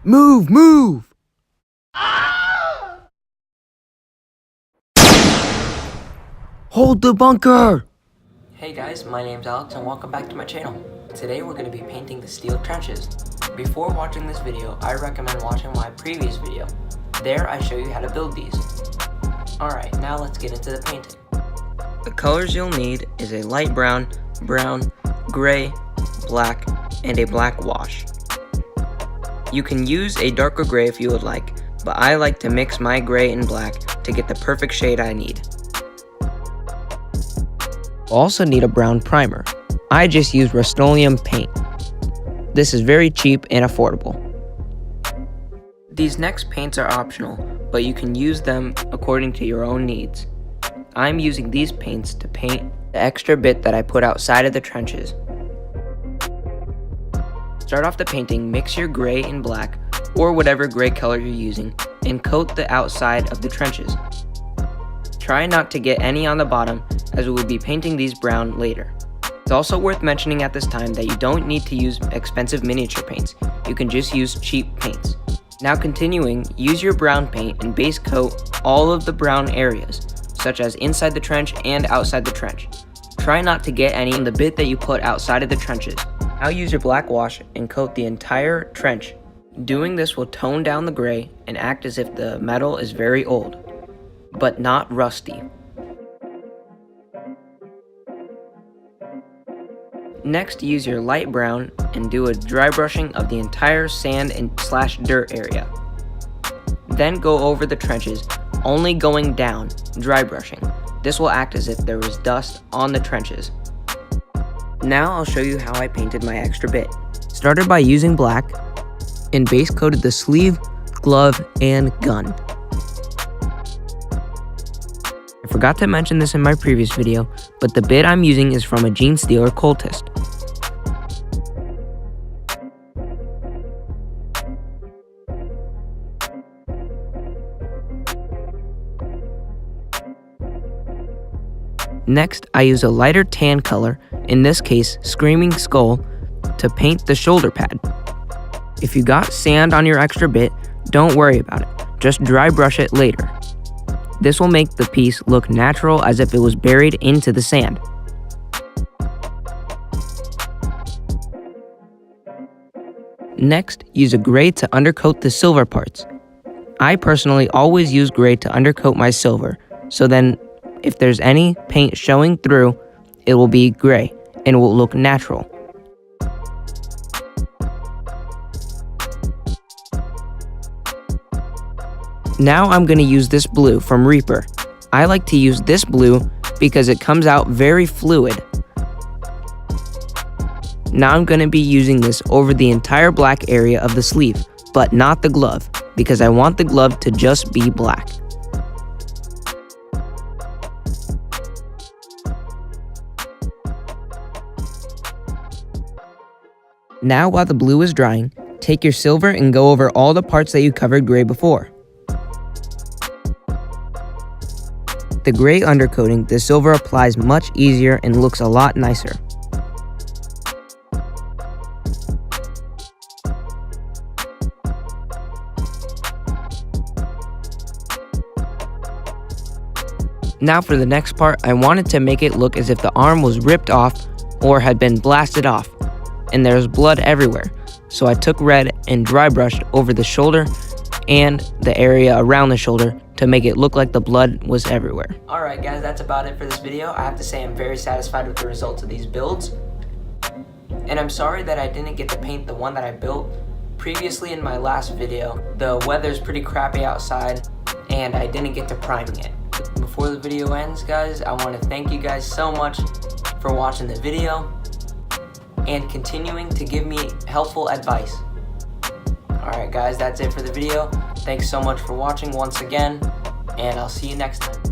Move, move! Hold the bunker! Hey guys, my name's Alex and welcome back to my channel. Today we're going to be painting the steel trenches. Before watching this video, I recommend watching my previous video. There I show you how to build these. Alright, now let's get into the painting. The colors you'll need is a light brown, gray, black, and a black wash. You can use a darker gray if you would like, but I like to mix my gray and black to get the perfect shade I need. Also need a brown primer. I just use Rust-Oleum paint. This is very cheap and affordable. These next paints are optional, but you can use them according to your own needs. I'm using these paints to paint the extra bit that I put outside of the trenches. Start off the painting, mix your gray and black, or whatever gray color you're using, and coat the outside of the trenches. Try not to get any on the bottom, as we will be painting these brown later. It's also worth mentioning at this time that you don't need to use expensive miniature paints, you can just use cheap paints. Now continuing, use your brown paint and base coat all of the brown areas, such as inside the trench and outside the trench. Try not to get any on the bit that you put outside of the trenches. Now use your black wash and coat the entire trench. Doing this will tone down the gray and act as if the metal is very old, but not rusty. Next, use your light brown and do a dry brushing of the entire sand and / dirt area. Then go over the trenches, only going down, dry brushing. This will act as if there was dust on the trenches. Now I'll show you how I painted my extra bit. Started by using black and base coated the sleeve, glove, and gun. I forgot to mention this in my previous video, but the bit I'm using is from a Genestealer Cultist. Next, I use a lighter tan color, in this case Screaming Skull, to paint the shoulder pad. If you got sand on your extra bit, don't worry about it, just dry brush it later. This will make the piece look natural as if it was buried into the sand. Next, use a gray to undercoat the silver parts. I personally always use gray to undercoat my silver, so then if there's any paint showing through, it will be gray and will look natural. Now I'm going to use this blue from Reaper. I like to use this blue because it comes out very fluid. Now I'm going to be using this over the entire black area of the sleeve, but not the glove, because I want the glove to just be black. Now while the blue is drying, take your silver and go over all the parts that you covered gray before. The gray undercoating, the silver applies much easier and looks a lot nicer. Now for the next part, I wanted to make it look as if the arm was ripped off or had been blasted off, and there's blood everywhere. So I took red and dry brushed over the shoulder and the area around the shoulder to make it look like the blood was everywhere. Alright guys, that's about it for this video. I have to say I'm very satisfied with the results of these builds. And I'm sorry that I didn't get to paint the one that I built previously in my last video. The weather's pretty crappy outside and I didn't get to priming it. Before the video ends, guys, I want to thank you guys so much for watching the video and continuing to give me helpful advice. Alright guys, that's it for the video. Thanks so much for watching once again, and I'll see you next time.